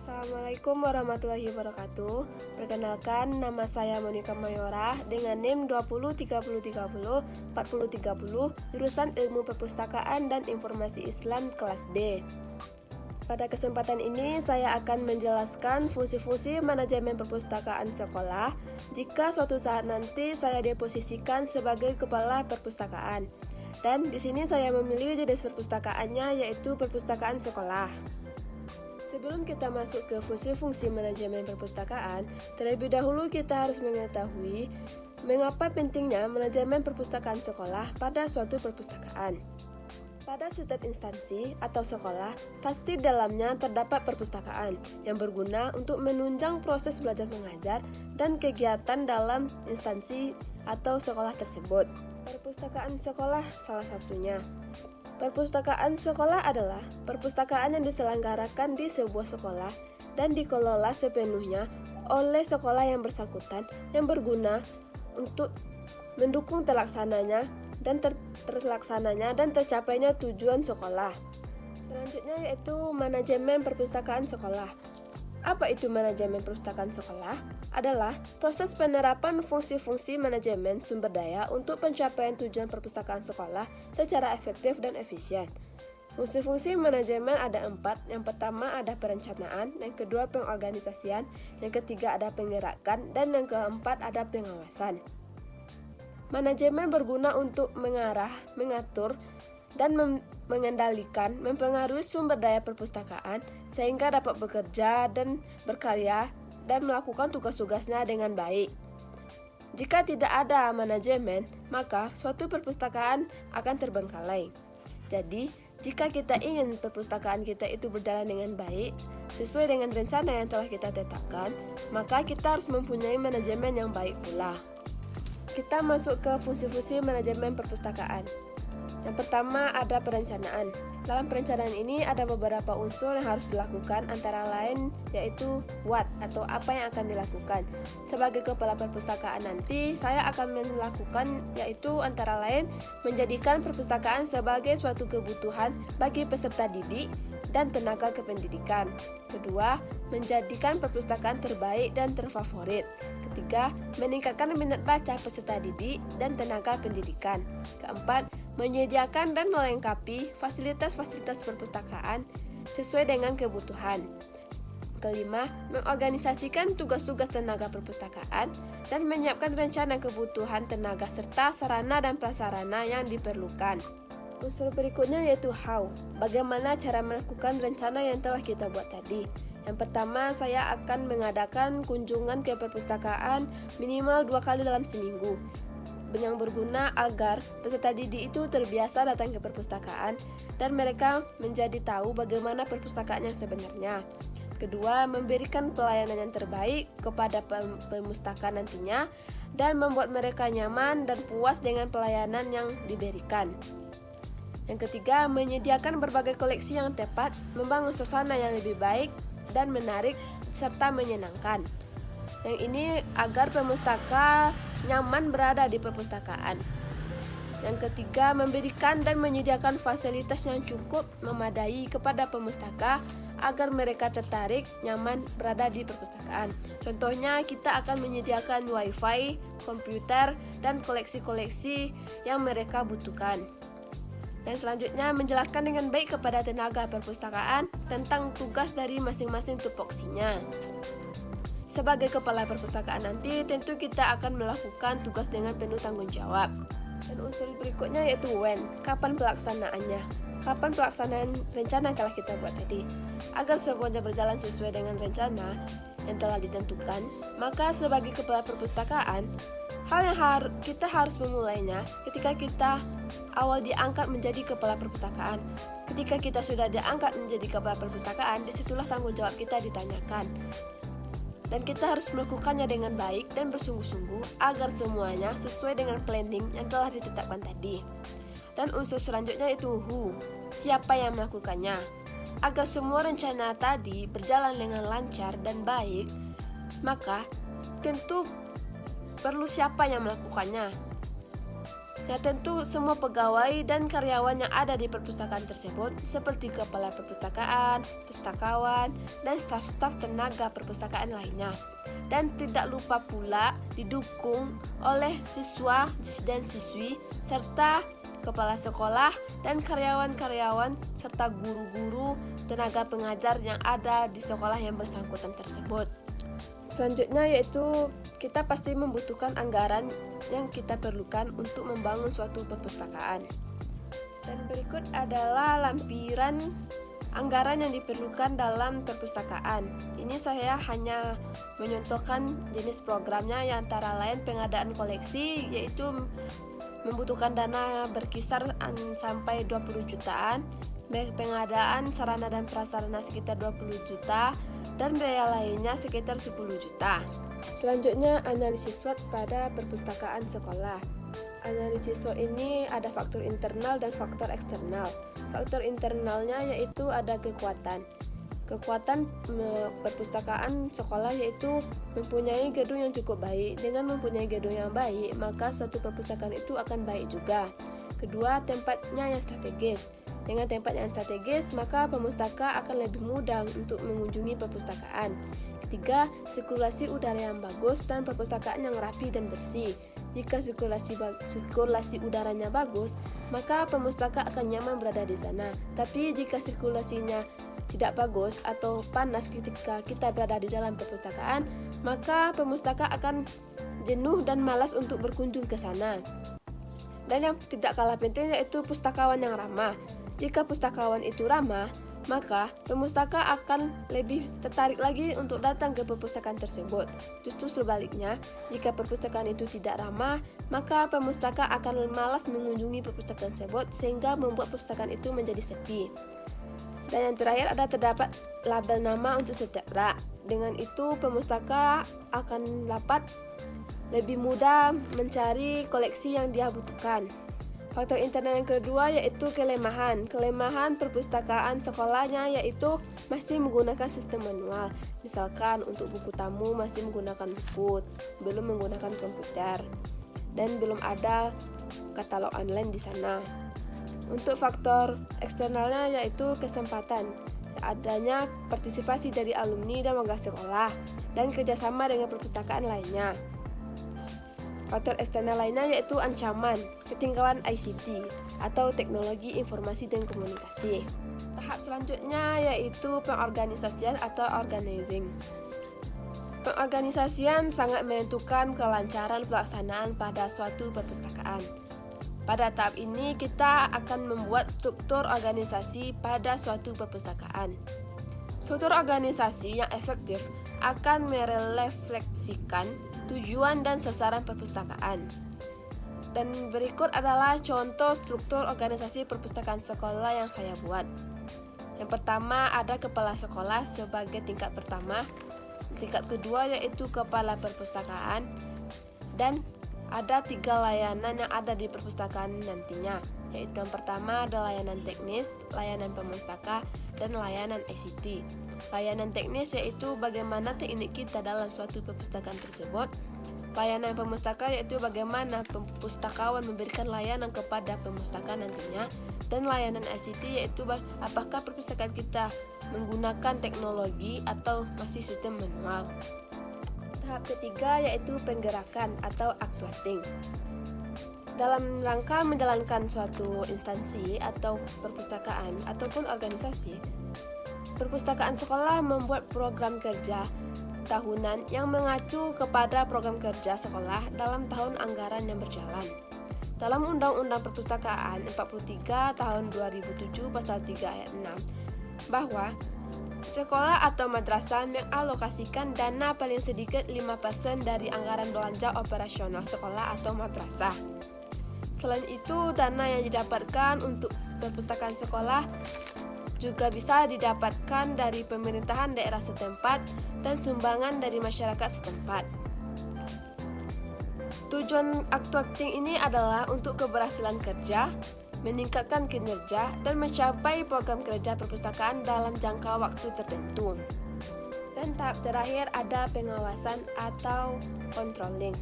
Assalamualaikum warahmatullahi wabarakatuh. Perkenalkan, nama saya Monica Mayora dengan NIM 203030 4030 jurusan Ilmu Perpustakaan dan Informasi Islam kelas B. Pada kesempatan ini saya akan menjelaskan fungsi-fungsi manajemen perpustakaan sekolah jika suatu saat nanti saya diposisikan sebagai kepala perpustakaan. Dan di sini saya memilih jenis perpustakaannya yaitu perpustakaan sekolah. Sebelum kita masuk ke fungsi-fungsi manajemen perpustakaan, terlebih dahulu kita harus mengetahui mengapa pentingnya manajemen perpustakaan sekolah pada suatu perpustakaan. Pada setiap instansi atau sekolah, pasti dalamnya terdapat perpustakaan yang berguna untuk menunjang proses belajar mengajar dan kegiatan dalam instansi atau sekolah tersebut. Perpustakaan sekolah salah satunya. Perpustakaan sekolah adalah perpustakaan yang diselenggarakan di sebuah sekolah dan dikelola sepenuhnya oleh sekolah yang bersangkutan yang berguna untuk mendukung terlaksananya dan tercapainya tujuan sekolah. Selanjutnya yaitu manajemen perpustakaan sekolah. Apa itu manajemen perpustakaan sekolah? Adalah proses penerapan fungsi-fungsi manajemen sumber daya untuk pencapaian tujuan perpustakaan sekolah secara efektif dan efisien. Fungsi-fungsi manajemen ada 4. Yang pertama ada perencanaan, yang kedua pengorganisasian, yang ketiga ada penggerakan, dan yang keempat ada pengawasan. Manajemen berguna untuk mengarah, mengatur, dan mengendalikan, mempengaruhi sumber daya perpustakaan sehingga dapat bekerja dan berkarya dan melakukan tugas-tugasnya dengan baik. Jika tidak ada manajemen, maka suatu perpustakaan akan terbengkalai. Jadi, jika kita ingin perpustakaan kita itu berjalan dengan baik, sesuai dengan rencana yang telah kita tetapkan, maka kita harus mempunyai manajemen yang baik pula. Kita masuk ke fungsi-fungsi manajemen perpustakaan. Yang pertama ada perencanaan. Dalam perencanaan ini ada beberapa unsur yang harus dilakukan, antara lain yaitu what atau apa yang akan dilakukan. Sebagai kepala perpustakaan nanti, saya akan melakukan yaitu antara lain menjadikan perpustakaan sebagai suatu kebutuhan bagi peserta didik dan tenaga kependidikan. Kedua, menjadikan perpustakaan terbaik dan terfavorit. Ketiga, meningkatkan minat baca peserta didik dan tenaga pendidikan. Keempat, menyediakan dan melengkapi fasilitas-fasilitas perpustakaan sesuai dengan kebutuhan. Kelima, mengorganisasikan tugas-tugas tenaga perpustakaan dan menyiapkan rencana kebutuhan tenaga serta sarana dan prasarana yang diperlukan. Unsur berikutnya yaitu how. Bagaimana cara melakukan rencana yang telah kita buat tadi? Yang pertama, saya akan mengadakan kunjungan ke perpustakaan minimal 2 kali dalam seminggu, yang berguna agar peserta didik itu terbiasa datang ke perpustakaan dan mereka menjadi tahu bagaimana perpustakaan yang sebenarnya. Kedua, memberikan pelayanan yang terbaik kepada pemustakaan nantinya dan membuat mereka nyaman dan puas dengan pelayanan yang diberikan. Yang ketiga, menyediakan berbagai koleksi yang tepat, membangun suasana yang lebih baik dan menarik serta menyenangkan. Yang ini agar pemustaka nyaman berada di perpustakaan. Yang ketiga, memberikan dan menyediakan fasilitas yang cukup memadai kepada pemustaka agar mereka tertarik nyaman berada di perpustakaan. Contohnya, kita akan menyediakan wifi, komputer, dan koleksi-koleksi yang mereka butuhkan. Dan selanjutnya, menjelaskan dengan baik kepada tenaga perpustakaan tentang tugas dari masing-masing tupoksinya. Sebagai kepala perpustakaan nanti, tentu kita akan melakukan tugas dengan penuh tanggung jawab. Dan unsur berikutnya yaitu when, kapan pelaksanaannya. Kapan pelaksanaan rencana yang telah kita buat tadi. Agar semuanya berjalan sesuai dengan rencana yang telah ditentukan, maka sebagai kepala perpustakaan, hal yang kita harus memulainya ketika kita awal diangkat menjadi kepala perpustakaan. Ketika kita sudah diangkat menjadi kepala perpustakaan, disitulah tanggung jawab kita ditanyakan. Dan kita harus melakukannya dengan baik dan bersungguh-sungguh agar semuanya sesuai dengan planning yang telah ditetapkan tadi. Dan unsur selanjutnya itu who, siapa yang melakukannya. Agar semua rencana tadi berjalan dengan lancar dan baik, maka tentu perlu siapa yang melakukannya. Ya tentu semua pegawai dan karyawan yang ada di perpustakaan tersebut seperti kepala perpustakaan, pustakawan, dan staf-staf tenaga perpustakaan lainnya. Dan tidak lupa pula didukung oleh siswa dan siswi serta kepala sekolah dan karyawan-karyawan serta guru-guru tenaga pengajar yang ada di sekolah yang bersangkutan tersebut. Selanjutnya yaitu kita pasti membutuhkan anggaran yang kita perlukan untuk membangun suatu perpustakaan. Dan berikut adalah lampiran anggaran yang diperlukan dalam perpustakaan. Ini saya hanya menyontohkan jenis programnya yang antara lain pengadaan koleksi yaitu membutuhkan dana berkisar sampai 20 jutaan, pengadaan sarana dan prasarana sekitar 20 juta, dan biaya lainnya sekitar 10 juta. Selanjutnya, analisis SWOT pada perpustakaan sekolah. Analisis SWOT ini ada faktor internal dan faktor eksternal. Faktor internalnya yaitu ada kekuatan. Kekuatan perpustakaan sekolah yaitu mempunyai gedung yang cukup baik. Dengan mempunyai gedung yang baik, maka suatu perpustakaan itu akan baik juga. Kedua, tempatnya yang strategis. Dengan tempat yang strategis, maka pemustaka akan lebih mudah untuk mengunjungi perpustakaan. Ketiga, sirkulasi udara yang bagus dan perpustakaan yang rapi dan bersih. Jika sirkulasi udaranya bagus, maka pemustaka akan nyaman berada di sana. Tapi jika sirkulasinya tidak bagus atau panas ketika kita berada di dalam perpustakaan, maka pemustaka akan jenuh dan malas untuk berkunjung ke sana. Dan yang tidak kalah penting yaitu pustakawan yang ramah. Jika pustakawan itu ramah, maka pemustaka akan lebih tertarik lagi untuk datang ke perpustakaan tersebut. Justru sebaliknya, jika perpustakaan itu tidak ramah, maka pemustaka akan malas mengunjungi perpustakaan tersebut sehingga membuat perpustakaan itu menjadi sepi. Dan yang terakhir ada terdapat label nama untuk setiap rak. Dengan itu pemustaka akan dapat lebih mudah mencari koleksi yang dia butuhkan. Faktor internal yang kedua yaitu kelemahan. Kelemahan perpustakaan sekolahnya yaitu masih menggunakan sistem manual. Misalkan untuk buku tamu masih menggunakan buku, belum menggunakan komputer, dan belum ada katalog online di sana. Untuk faktor eksternalnya yaitu kesempatan. Adanya partisipasi dari alumni dan warga sekolah dan kerjasama dengan perpustakaan lainnya. Faktor eksternal lainnya yaitu ancaman, ketinggalan ICT atau teknologi informasi dan komunikasi. Tahap selanjutnya yaitu pengorganisasian atau organizing. Pengorganisasian sangat menentukan kelancaran pelaksanaan pada suatu perpustakaan. Pada tahap ini kita akan membuat struktur organisasi pada suatu perpustakaan. Struktur organisasi yang efektif akan merefleksikan tujuan dan sasaran perpustakaan. Dan berikut adalah contoh struktur organisasi perpustakaan sekolah yang saya buat. Yang pertama ada kepala sekolah sebagai tingkat pertama, tingkat kedua yaitu kepala perpustakaan, dan ada 3 layanan yang ada di perpustakaan nantinya, yaitu yang pertama ada layanan teknis, layanan pemustaka, dan layanan ICT. Layanan teknis yaitu bagaimana teknik kita dalam suatu perpustakaan tersebut. Layanan pemustaka yaitu bagaimana pustakawan memberikan layanan kepada pemustaka nantinya. Dan layanan ICT yaitu apakah perpustakaan kita menggunakan teknologi atau masih sistem manual. Tahap ketiga yaitu penggerakan atau actuating. Dalam rangka menjalankan suatu instansi atau perpustakaan ataupun organisasi, perpustakaan sekolah membuat program kerja tahunan yang mengacu kepada program kerja sekolah dalam tahun anggaran yang berjalan. Dalam Undang-Undang Perpustakaan 43 tahun 2007 pasal 3 ayat 6 bahwa sekolah atau madrasah mengalokasikan dana paling sedikit 5% dari anggaran belanja operasional sekolah atau madrasah. Selain itu, dana yang didapatkan untuk perpustakaan sekolah juga bisa didapatkan dari pemerintahan daerah setempat dan sumbangan dari masyarakat setempat. Tujuan actuating ini adalah untuk keberhasilan kerja, meningkatkan kinerja, dan mencapai program kerja perpustakaan dalam jangka waktu tertentu. Dan tahap terakhir ada pengawasan atau controlling.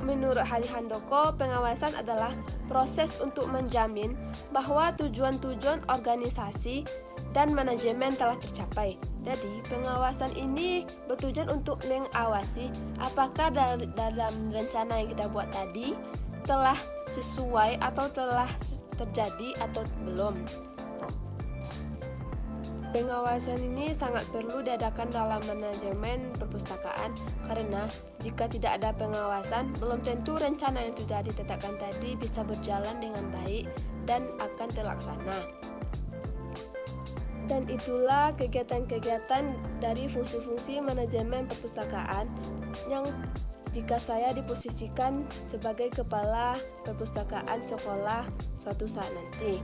Menurut Hari Handoko, pengawasan adalah proses untuk menjamin bahwa tujuan-tujuan organisasi dan manajemen telah tercapai. Jadi, pengawasan ini bertujuan untuk mengawasi apakah dalam rencana yang kita buat tadi telah sesuai atau telah terjadi atau belum. Pengawasan ini sangat perlu diadakan dalam manajemen perpustakaan karena jika tidak ada pengawasan, belum tentu rencana yang sudah ditetapkan tadi bisa berjalan dengan baik dan akan terlaksana. Dan itulah kegiatan-kegiatan dari fungsi-fungsi manajemen perpustakaan yang jika saya diposisikan sebagai kepala perpustakaan sekolah suatu saat nanti.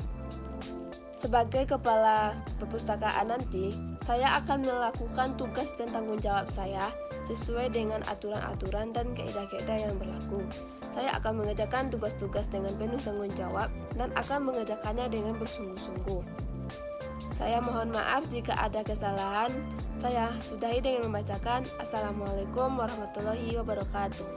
Sebagai kepala perpustakaan nanti, saya akan melakukan tugas dan tanggung jawab saya sesuai dengan aturan-aturan dan kaidah-kaidah yang berlaku. Saya akan mengerjakan tugas-tugas dengan penuh tanggung jawab dan akan mengerjakannya dengan bersungguh-sungguh. Saya mohon maaf jika ada kesalahan. Saya sudahi dengan membacakan Assalamualaikum warahmatullahi wabarakatuh.